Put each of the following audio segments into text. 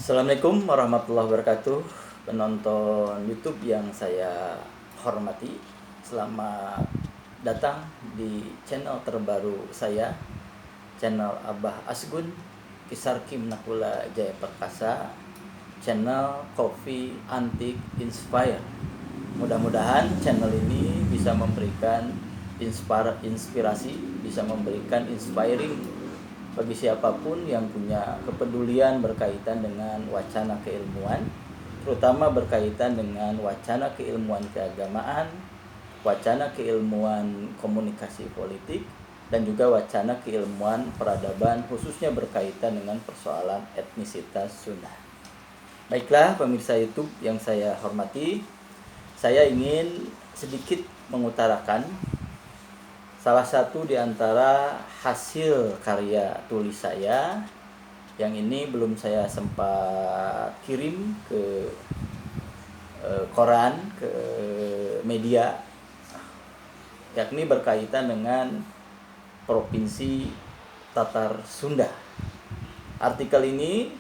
Assalamualaikum warahmatullahi wabarakatuh, penonton YouTube yang saya hormati. Selamat datang di channel terbaru saya, channel Abah Asgun Kisar Kim Nakula Jaya Perkasa, channel Coffee Antik Inspire. Mudah-mudahan channel ini bisa memberikan inspirasi, bisa memberikan inspiring bagi siapapun yang punya kepedulian berkaitan dengan wacana keilmuan, terutama berkaitan dengan wacana keilmuan keagamaan, wacana keilmuan komunikasi politik, dan juga wacana keilmuan peradaban, khususnya berkaitan dengan persoalan etnisitas Sunda. Baiklah pemirsa YouTube yang saya hormati, saya ingin sedikit mengutarakan salah satu di antara hasil karya tulis saya yang ini belum saya sempat kirim ke koran, ke media, yakni berkaitan dengan Provinsi Tatar Sunda. Artikel ini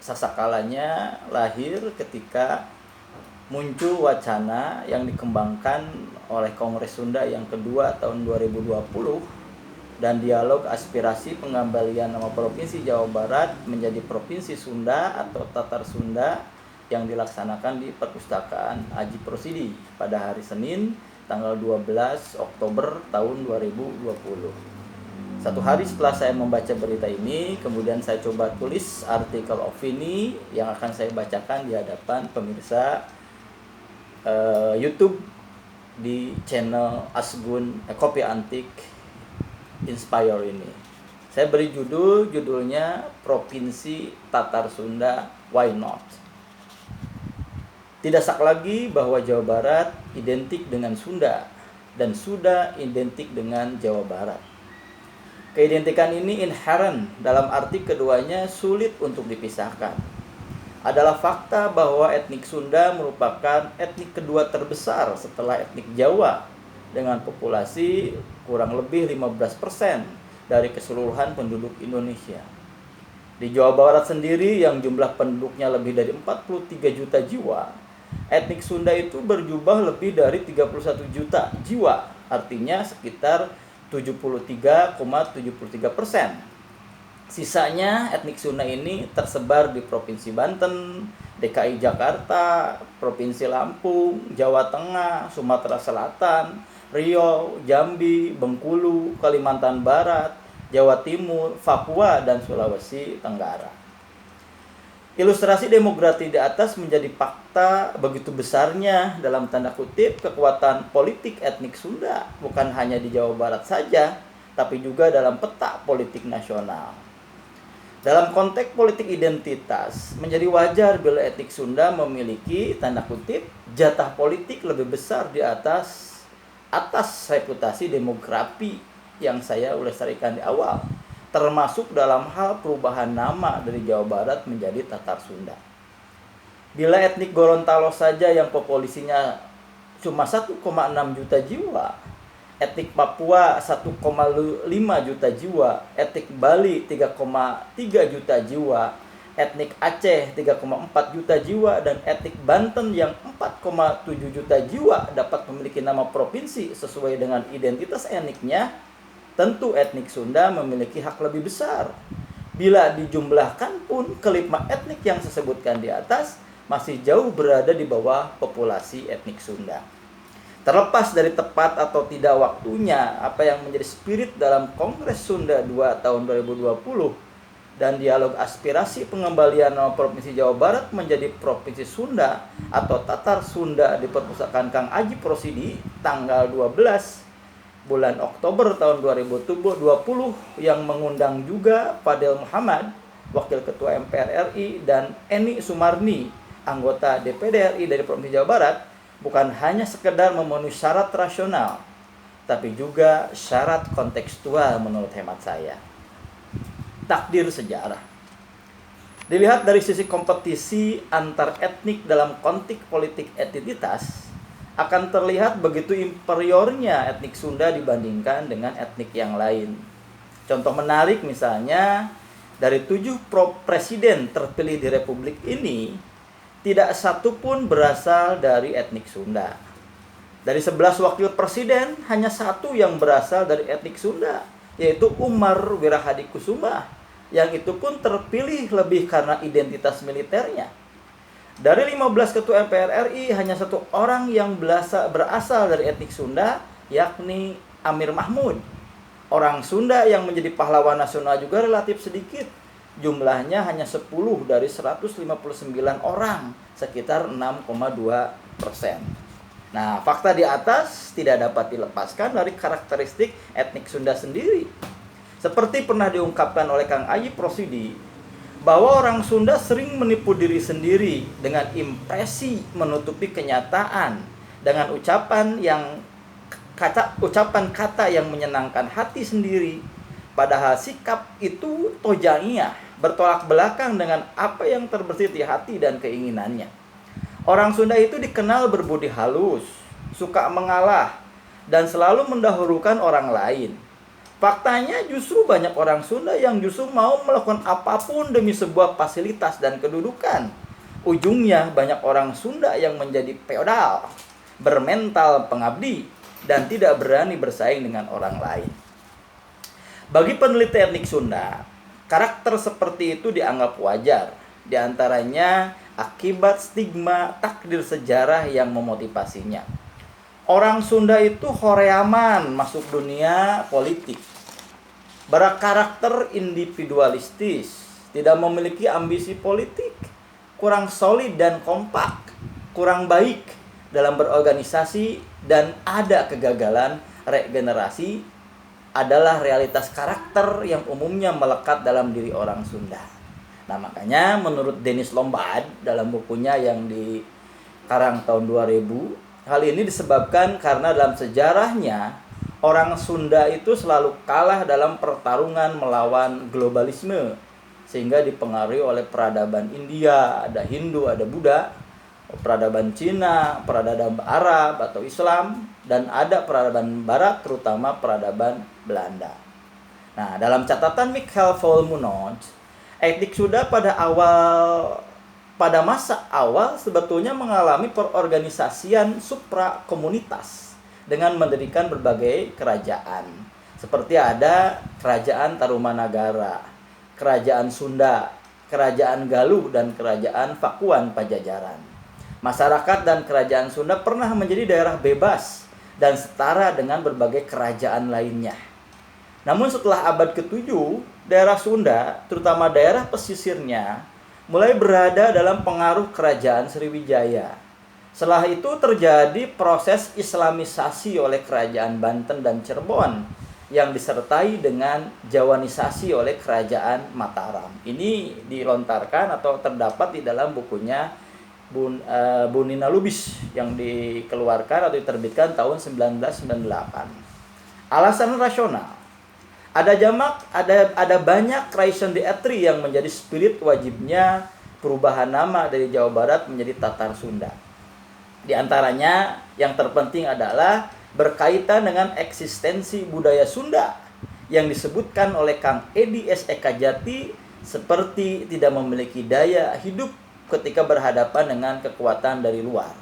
sasakalanya lahir ketika muncul wacana yang dikembangkan oleh Kongres Sunda yang kedua tahun 2020 dan dialog aspirasi pengembalian nama Provinsi Jawa Barat menjadi Provinsi Sunda atau Tatar Sunda yang dilaksanakan di Perpustakaan Aji Prosidi pada hari Senin tanggal 12 Oktober tahun 2020. Satu hari setelah saya membaca berita ini, kemudian saya coba tulis artikel opini yang akan saya bacakan di hadapan pemirsa YouTube di channel Asgun Kopi Antik Inspire ini. Saya beri judulnya Provinsi Tatar Sunda Why Not. Tidak sak lagi bahwa Jawa Barat identik dengan Sunda dan Sunda identik dengan Jawa Barat. Keidentikan ini inherent, dalam arti keduanya sulit untuk dipisahkan. Adalah fakta bahwa etnik Sunda merupakan etnik kedua terbesar setelah etnik Jawa dengan populasi kurang lebih 15% dari keseluruhan penduduk Indonesia. Di Jawa Barat sendiri yang jumlah penduduknya lebih dari 43 juta jiwa, etnik Sunda itu berjumlah lebih dari 31 juta jiwa, artinya sekitar 73,73%. Sisanya etnik Sunda ini tersebar di Provinsi Banten, DKI Jakarta, Provinsi Lampung, Jawa Tengah, Sumatera Selatan, Riau, Jambi, Bengkulu, Kalimantan Barat, Jawa Timur, Papua, dan Sulawesi Tenggara. Ilustrasi demografi di atas menjadi fakta begitu besarnya dalam tanda kutip kekuatan politik etnik Sunda bukan hanya di Jawa Barat saja, tapi juga dalam peta politik nasional. Dalam konteks politik identitas, menjadi wajar bila etnik Sunda memiliki tanda kutip jatah politik lebih besar di atas reputasi demografi yang saya lestarikan di awal, termasuk dalam hal perubahan nama dari Jawa Barat menjadi Tatar Sunda. Bila etnik Gorontalo saja yang populasinya cuma 1,6 juta jiwa, etnik Papua 1,5 juta jiwa, etnik Bali 3,3 juta jiwa, etnik Aceh 3,4 juta jiwa, dan etnik Banten yang 4,7 juta jiwa dapat memiliki nama provinsi sesuai dengan identitas etniknya, tentu etnik Sunda memiliki hak lebih besar. Bila dijumlahkan pun, kelima etnik yang saya sebutkan di atas masih jauh berada di bawah populasi etnik Sunda. Terlepas dari tepat atau tidak waktunya, apa yang menjadi spirit dalam Kongres Sunda 2 tahun 2020 dan dialog aspirasi pengembalian nama Provinsi Jawa Barat menjadi Provinsi Sunda atau Tatar Sunda di Perpustakaan Kang Aji Prosidi tanggal 12 bulan Oktober tahun 2020 yang mengundang juga Fadel Muhammad, Wakil Ketua MPR RI, dan Eni Sumarni, anggota DPD RI dari Provinsi Jawa Barat, bukan hanya sekedar memenuhi syarat rasional, tapi juga syarat kontekstual menurut hemat saya. Takdir sejarah. Dilihat dari sisi kompetisi antar etnik dalam konteks politik identitas, akan terlihat begitu inferiornya etnik Sunda dibandingkan dengan etnik yang lain. Contoh menarik misalnya, dari 7 presiden terpilih di Republik ini, tidak satu pun berasal dari etnik Sunda. Dari 11 wakil presiden, hanya satu yang berasal dari etnik Sunda, yaitu Umar Wirahadikusuma, yang itu pun terpilih lebih karena identitas militernya. Dari 15 ketua MPR RI, hanya satu orang yang berasal dari etnik Sunda, yakni Amir Mahmud. Orang Sunda yang menjadi pahlawan nasional juga relatif sedikit. Jumlahnya hanya 10 dari 159 orang, sekitar 6,2%. Nah, fakta di atas tidak dapat dilepaskan dari karakteristik etnik Sunda sendiri. Seperti pernah diungkapkan oleh Kang Ayib Rosidi, bahwa orang Sunda sering menipu diri sendiri dengan impresi menutupi kenyataan dengan ucapan kata yang menyenangkan hati sendiri, padahal sikap itu tojaiyah, bertolak belakang dengan apa yang terbersit di hati dan keinginannya. Orang Sunda itu dikenal berbudi halus, suka mengalah, dan selalu mendahulukan orang lain. Faktanya justru banyak orang Sunda yang justru mau melakukan apapun demi sebuah fasilitas dan kedudukan. Ujungnya banyak orang Sunda yang menjadi feodal, bermental pengabdi, dan tidak berani bersaing dengan orang lain. Bagi peneliti etnik Sunda, karakter seperti itu dianggap wajar. Di antaranya akibat stigma takdir sejarah yang memotivasinya. Orang Sunda itu horeaman masuk dunia politik, berkarakter individualistis, tidak memiliki ambisi politik, kurang solid dan kompak, kurang baik dalam berorganisasi, dan ada kegagalan regenerasi adalah realitas karakter yang umumnya melekat dalam diri orang Sunda. Nah, makanya menurut Dennis Lombard dalam bukunya yang dikarang tahun 2000, hal ini disebabkan karena dalam sejarahnya orang Sunda itu selalu kalah dalam pertarungan melawan globalisme, sehingga dipengaruhi oleh peradaban India, ada Hindu, ada Buddha, peradaban Cina, peradaban Arab atau Islam, dan ada peradaban Barat, terutama peradaban Belanda. Nah, dalam catatan Michael Volmunot, etnik Sunda pada masa awal sebetulnya mengalami perorganisasian supra-komunitas dengan mendirikan berbagai kerajaan. Seperti ada Kerajaan Tarumanagara, Kerajaan Sunda, Kerajaan Galuh, dan Kerajaan Pakuan Pajajaran. Masyarakat dan kerajaan Sunda pernah menjadi daerah bebas dan setara dengan berbagai kerajaan lainnya. Namun setelah abad ke-7, daerah Sunda, terutama daerah pesisirnya, mulai berada dalam pengaruh kerajaan Sriwijaya. Setelah itu terjadi proses islamisasi oleh kerajaan Banten dan Cirebon yang disertai dengan Jawanisasi oleh kerajaan Mataram. Ini dilontarkan atau terdapat di dalam bukunya Bunina Lubis yang dikeluarkan atau diterbitkan tahun 1998. Alasan rasional. Ada banyak creation de etri yang menjadi spirit wajibnya perubahan nama dari Jawa Barat menjadi Tatar Sunda. Di antaranya yang terpenting adalah berkaitan dengan eksistensi budaya Sunda yang disebutkan oleh Kang Edi S. Ekajati seperti tidak memiliki daya hidup ketika berhadapan dengan kekuatan dari luar.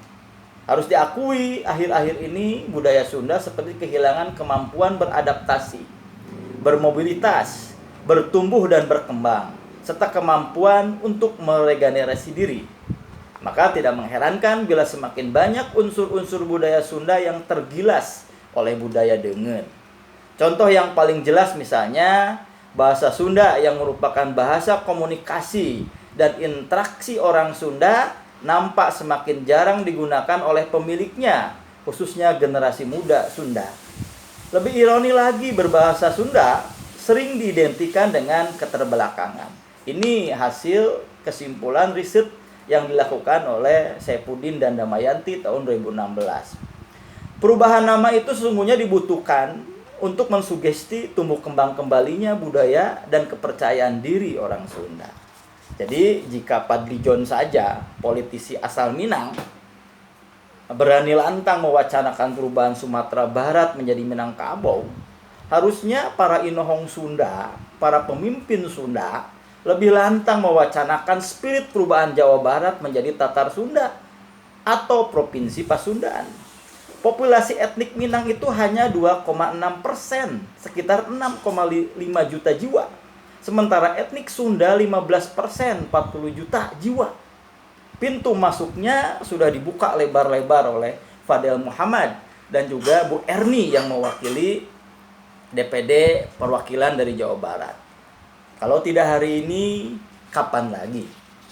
Harus diakui akhir-akhir ini budaya Sunda seperti kehilangan kemampuan beradaptasi, bermobilitas, bertumbuh dan berkembang, serta kemampuan untuk meregenerasi diri. Maka tidak mengherankan bila semakin banyak unsur-unsur budaya Sunda yang tergilas oleh budaya Deungeun. Contoh yang paling jelas misalnya bahasa Sunda yang merupakan bahasa komunikasi dan interaksi orang Sunda nampak semakin jarang digunakan oleh pemiliknya, khususnya generasi muda Sunda. Lebih ironi lagi, berbahasa Sunda sering diidentikan dengan keterbelakangan. Ini hasil kesimpulan riset yang dilakukan oleh Saipudin dan Damayanti tahun 2016. Perubahan nama itu sesungguhnya dibutuhkan untuk mensugesti tumbuh kembang kembalinya budaya dan kepercayaan diri orang Sunda. Jadi jika Padli John saja, politisi asal Minang, berani lantang mewacanakan perubahan Sumatera Barat menjadi Minangkabau, harusnya para inohong Sunda, para pemimpin Sunda, lebih lantang mewacanakan spirit perubahan Jawa Barat menjadi Tatar Sunda atau Provinsi Pasundan. Populasi etnik Minang itu hanya 2,6%, sekitar 6,5 juta jiwa. Sementara etnik Sunda 15%, 40 juta jiwa. Pintu masuknya sudah dibuka lebar-lebar oleh Fadel Muhammad dan juga Bu Erni yang mewakili DPD perwakilan dari Jawa Barat. Kalau tidak hari ini, kapan lagi?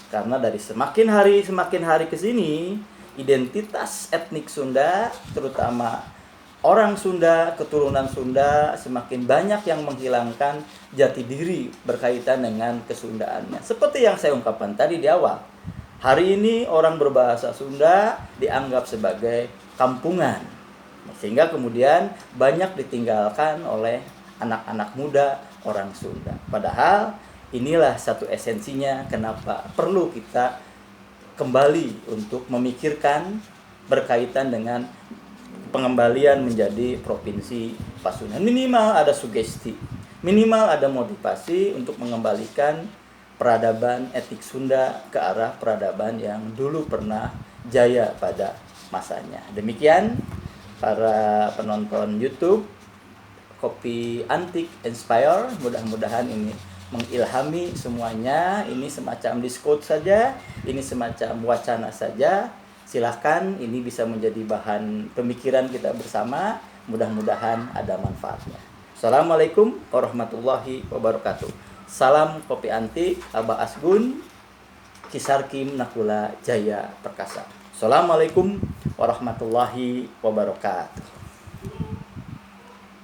Karena dari semakin hari ke sini, identitas etnik Sunda, terutama orang Sunda, keturunan Sunda, semakin banyak yang menghilangkan jati diri berkaitan dengan kesundaannya. Seperti yang saya ungkapkan tadi di awal, hari ini orang berbahasa Sunda dianggap sebagai kampungan, sehingga kemudian banyak ditinggalkan oleh anak-anak muda orang Sunda. Padahal inilah satu esensinya kenapa perlu kita kembali untuk memikirkan berkaitan dengan pengembalian menjadi Provinsi Pasundan. Minimal ada sugesti, minimal ada motivasi untuk mengembalikan peradaban etnik Sunda ke arah peradaban yang dulu pernah jaya pada masanya. Demikian para penonton YouTube Kopi Antik Inspire, mudah-mudahan ini mengilhami semuanya. Ini semacam diskut saja, ini semacam wacana saja. Silahkan, ini bisa menjadi bahan pemikiran kita bersama. Mudah-mudahan ada manfaatnya. Assalamualaikum warahmatullahi wabarakatuh. Salam Kopi Antik, Abah Asgun, Kisarkim Nakula Jaya Perkasa. Assalamualaikum warahmatullahi wabarakatuh.